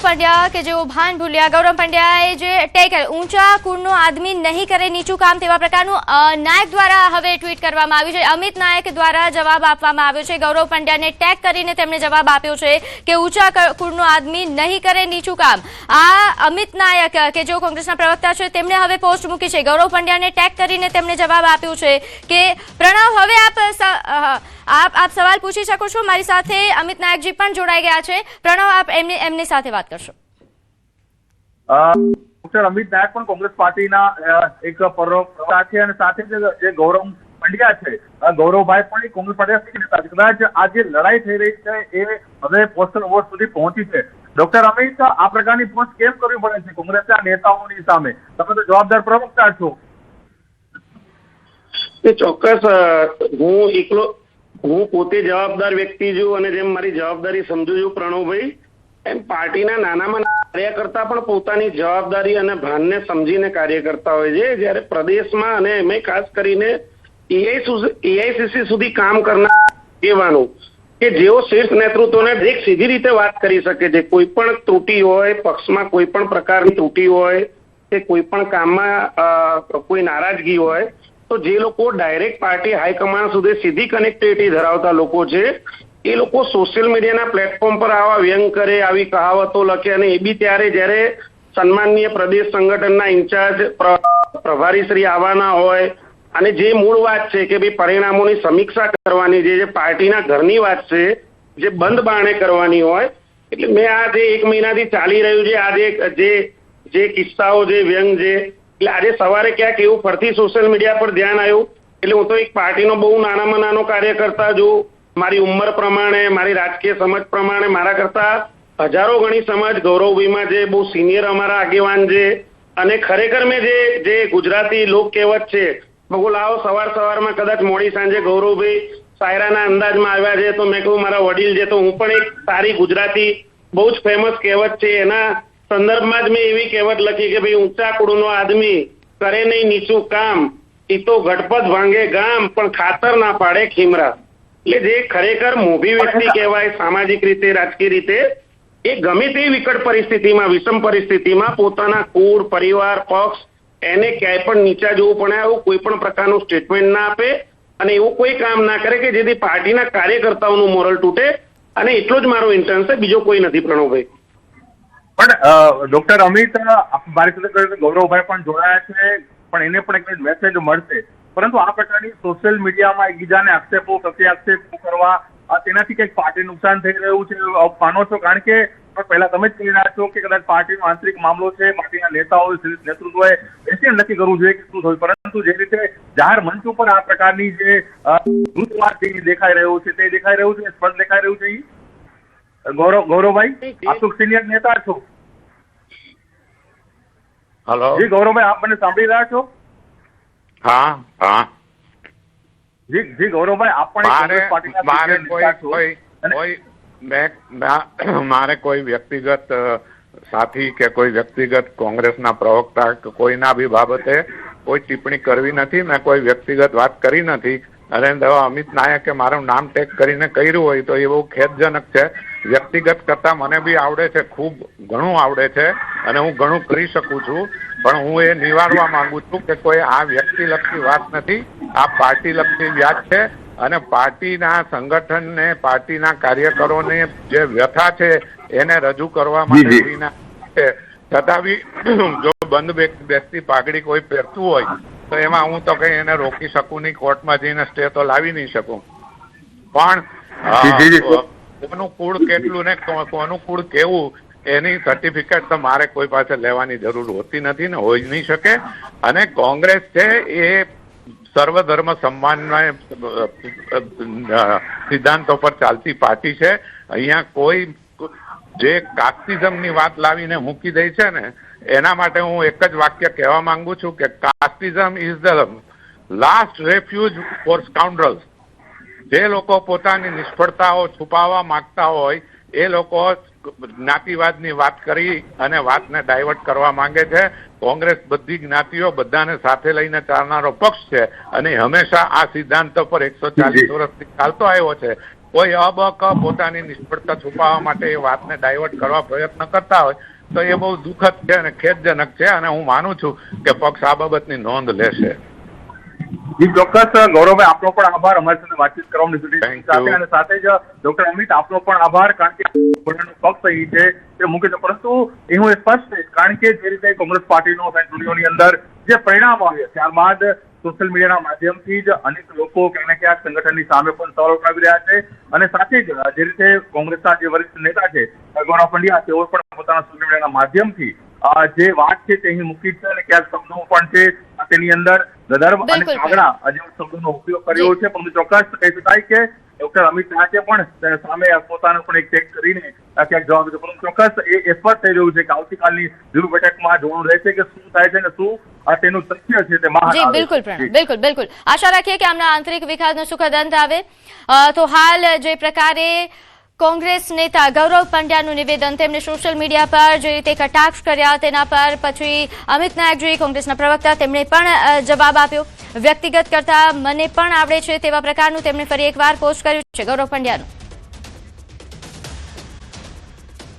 પંડ્યા કે જેઓ ભાન ભૂલ્યા. ગૌરવ પંડ્યાએ જે ટેગ ઊંચા કુળનો આદમી નહીં કરે નીચું કામ તેવા પ્રકારનું નાયક દ્વારા હવે ટ્વીટ કરવામાં આવ્યું છે. અમિત નાયક દ્વારા જવાબ આપવામાં આવ્યો છે. ગૌરવ પંડ્યાને ટેગ કરીને તેમણે જવાબ આપ્યો છે કે ઊંચા કુળનો આદમી નહીં કરે નીચું કામ. આ અમિત નાયક કે જેઓ કોંગ્રેસના પ્રવક્તા છે તેમણે હવે પોસ્ટ મૂકી છે. ગૌરવ પંડ્યાને ટેગ કરીને તેમણે જવાબ આપ્યો છે કે પ્રણવ હવે આપ સવાલ પૂછી શકો છો. મારી સાથે અમિત નાયકજી પણ જોડાઈ ગયા છે. પ્રણવ, આપ એમની સાથે વાત કરશો. ડોક્ટર અમિત નાયક પણ કોંગ્રેસ પાર્ટીના એક પ્રવક્તા છે અને સાથે જે ગૌરવ પંડ્યા છે, ગૌરવભાઈ પણ કોંગ્રેસ પાર્ટીના નેતા છે. કદાચ આ જે લડાઈ થઈ રહી છે એ હવે પોસ્ટલ વોટ સુધી પહોંચી છે. ડોક્ટર અમિત, આ પ્રકારની પોસ્ટ કેમ કરવી પડે છે કોંગ્રેસના નેતાઓની સામે? તમે તો જવાબદાર પ્રવક્તા છો. ચોક્કસ હું પોતે જવાબદાર વ્યક્તિ છું અને જેમ મારી જવાબદારી સમજુ છું પ્રણવભાઈ, એમ પાર્ટીના નાનામાં કાર્યકર્તા પણ પોતાની જવાબદારી અને ભાનને સમજીને કાર્ય કરતા હોય છે. જ્યારે પ્રદેશમાં અને એમાં ખાસ કરીને એઆઈસીસી સુધી કામ કરનાર કહેવાનું કે જેઓ શીર્ષ નેતૃત્વને એક સીધી રીતે વાત કરી શકે છે. કોઈ પણ ત્રુટિ હોય, પક્ષમાં કોઈ પણ પ્રકારની ત્રુટિ હોય કે કોઈ પણ કામમાં કોઈ નારાજગી હોય, તો જે લોકો ડાયરેક્ટ પાર્ટી હાઈકમાન્ડ સુધી સીધી કનેક્ટિવિટી ધરાવતા લોકો છે, એ લોકો સોશિયલ મીડિયાના પ્લેટફોર્મ પર આવા વ્યંગ કરે, આવી કહાવતો લખે, અને એ બી ત્યારે જ્યારે સન્માનનીય પ્રદેશ સંગઠનના ઇન્ચાર્જ પ્રભારી શ્રી આવવાના હોય અને જે મૂળ વાત છે કે ભાઈ પરિણામોની સમીક્ષા કરવાની જે પાર્ટીના ઘરની વાત છે, જે બંધ બારણે કરવાની હોય. એટલે મેં આ જે 1 મહિનાથી ચાલી રહ્યું છે આજે જે કિસ્સાઓ, જે વ્યંગ, એટલે આજે સવારે ક્યાંક એવું ફરતી સોશિયલ મીડિયા પર ધ્યાન આવ્યું. એટલે હું તો એક પાર્ટીનો બહુ નાનામાં નાનો કાર્યકર્તા છું. મારી ઉંમર પ્રમાણે, મારી રાજકીય સમજ પ્રમાણે મારા કરતા હજારો ગણી સમજ ગૌરવભાઈમાં જે બહુ સિનિયર અમારા આગેવાન છે. અને ખરેખર મેં જે ગુજરાતી લોક કહેવત છે, બગુ લાવો સવારમાં કદાચ મોડી સાંજે ગૌરવભાઈ શાયરાના અંદાજમાં આવ્યા છે, તો મેં કહ્યું મારા વડીલ છે, તો હું પણ એક સારી ગુજરાતી બહુ જ ફેમસ કહેવત છે એના સંદર્ભમાં જ મેં એવી કહેવત લખી કે ભાઈ ઊંચા કુળનો આદમી કરે નહીં નીચું કામ, એ તો ગઢપત ભાંગે ગામ પણ ખાતર ના પાડે ખીમરા. એટલે જે ખરેખર મોભી વ્યક્તિ કહેવાય સામાજિક રીતે, રાજકીય રીતે, એ ગમે તેવી વિકટ પરિસ્થિતિમાં, વિષમ પરિસ્થિતિમાં પોતાના કુળ, પરિવાર, પક્ષ એને ક્યાંય પણ નીચા જોવું પડે એવું કોઈ પણ પ્રકારનું સ્ટેટમેન્ટ ના આપે અને એવું કોઈ કામ ના કરે કે જેથી પાર્ટીના કાર્યકર્તાઓનું મોરલ તૂટે. અને એટલો જ મારો ઇન્ટરેસ્ટ છે, બીજો કોઈ નથી પ્રણવભાઈ. પણ ડોક્ટર અમિત, મારી સાથે ગૌરવભાઈ પણ જોડાયા છે, પણ એને પણ એક મેસેજ મળશે. પરંતુ આ પ્રકારની સોશિયલ મીડિયામાં એકબીજાને આક્ષેપો, પ્રત્યાક્ષેપો કરવા, તેનાથી કંઈક પાર્ટી નુકસાન થઈ રહ્યું છે માનો છો? કારણ કે પહેલા તમે જ કહી રહ્યા છો કે કદાચ પાર્ટીનો આંતરિક મામલો છે, પાર્ટીના નેતાઓ, નેતૃત્વએ બેસીને નક્કી કરવું જોઈએ કે શું થયું. પરંતુ જે રીતે જાહેર મંચ ઉપર આ પ્રકારની જે દ્રુતવાદ દેખાઈ રહ્યું છે, તે દેખાઈ રહ્યું છે, સ્પષ્ટ દેખાઈ રહ્યું છે. ગૌરવભાઈ, આપ તો સિનિયર નેતા છો. હેલો જી ગૌરવભાઈ, આપ મને સાંભળી રહ્યા છો? હા જી ગૌરવભાઈ, આપ પણ મારે કોઈ વ્યક્તિગત સાથી કે કોઈ વ્યક્તિગત કોંગ્રેસના પ્રવક્તા કે કોઈના બી બાબતે કોઈ ટિપ્પણી કરવી નથી. મેં કોઈ વ્યક્તિગત વાત કરી નથી. અને અમિત નાયકે મારું નામ ટેગ કરીને કર્યું હોય તો એ બહુ ખેદજનક છે. વ્યક્તિગત કરતા મને બી આવડે છે, ખૂબ ઘણું આવડે છે અને હું ઘણું કરી શકું છું. પણ હું એ નિવારવા માંગુ છું કે કોઈ આ વ્યક્તિલક્ષી વાત નથી, આ પાર્ટીલક્ષી વાત છે. અને પાર્ટીના સંગઠનને, પાર્ટીના કાર્યકરોને જે વ્યથા છે એને રજૂ કરવા માટે છતાં બી જો બંધ બેસતી પાઘડી કોઈ પહેરતું હોય તો એમાં હું તો કઈ એને રોકી શકું નહીં, કોર્ટમાં જઈને સ્ટે તો લાવી નહીં શકું. પણ કોનું કુળ કેટલું ને કોનું કુળ કેવું એની સર્ટિફિકેટ તો મારે કોઈ પાસે લેવાની જરૂર હોતી નથી ને હોઈ નહીં શકે. અને કોંગ્રેસ છે એ સર્વધર્મ સન્માનના સિદ્ધાંતો પર ચાલતી પાર્ટી છે. અહીંયા કોઈ જે કાસ્ટિઝમની વાત લાવીને મૂકી દે છે ને, એના માટે હું એક જ વાક્ય કહેવા માંગુ છું કે casteism is the last રેફ્યુજ four સ્કાઉન્ડરલ્સ. જે લોકો પોતાની નિષ્ફળતાઓ છુપાવવા માંગતા હોય એ લોકો જ્ઞાતિવાદની વાત કરી અને વાતને ડાયવર્ટ કરવા માંગે છે. કોંગ્રેસ બધી જ્ઞાતિઓ બધાને સાથે લઈને ચાલનારો પક્ષ છે અને હંમેશા આ સિદ્ધાંત પર 140 વર્ષથી ચાલતો આવ્યો છે કોઈ અબક પોતાની નિષ્ફળતા છુપાવવા માટે એ વાતને ડાયવર્ટ કરવા પ્રયત્ન કરતા હોય તો એ બહુ દુઃખદ છે અને ખેદજનક છે, અને હું માનું છું કે પક્ષ આ બાબતની નોંધ લેશે. જી ચોક્કસ ગૌરવભાઈ, આપનો પણ આભાર અમારી સાથે વાતચીત કરવાની Thank you. અને સાથે જ ડોક્ટર અમિત આપનો પણ આભાર, કારણ કે પક્ષ અહીં છે તે મૂકે છે, પરંતુ એ હું સ્પષ્ટ છે કારણ કે જે રીતે કોંગ્રેસ પાર્ટીનો ચૂંટણીઓની અંદર જે પરિણામ આવ્યા ત્યારબાદ સોશિયલ મીડિયાના માધ્યમથી જ અનેક લોકો ક્યાંક ને ક્યાંક સંગઠનની સામે પણ સવાલ ઉઠાવી રહ્યા છે, અને સાથે જ જે રીતે કોંગ્રેસના જે વરિષ્ઠ નેતા છે ગૌરવ પંડ્યા, તેઓ પણ પોતાના સોશિયલ મીડિયાના માધ્યમથી જે વાત છે તે અહીં મૂકી છે, અને ક્યાંક શબ્દો પણ છે તેની અંદર ગદર્ભ અને બિલકુલ. કાગડા જેવા શબ્દોનો ઉપયોગ કર્યો છે, પરંતુ ચોક્કસ કહી શકાય કે ડોક્ટર અમિત શાહે પણ સામે પોતાનો પણ એક ટેક કરીને ક્યાંક જવાબ દીધો, પરંતુ ચોક્કસ એ સ્પષ્ટ થઈ રહ્યું છે કે આવતીકાલની વ્યૂહ બેઠકમાં જોવાનું રહેશે કે શું થાય છે અને શું તેનું તથ્ય છે તે બહાર જી આવે છે. બિલકુલ પ્રણવ, બિલકુલ બિલકુલ આશા રાખીએ કે આમના આંતરિક વિકાસનો સુખદ અંત આવે. તો હાલ જે પ્રકારે કોંગ્રેસ નેતા ગૌરવ પંડ્યાનું નિવેદન, તેમને સોશિયલ મીડિયા પર જે રીતે કટાક્ષ કર્યા તેના પર પછી અમિત નાયકજી કોંગ્રેસના પ્રવક્તા, તેમણે પણ જવાબ આપ્યો. વ્યક્તિગત કરતા મને પણ આવડે છે તેવા પ્રકારનું તેમણે ફરી એકવાર પોસ્ટ કર્યું છે ગૌરવ પંડ્યાનું.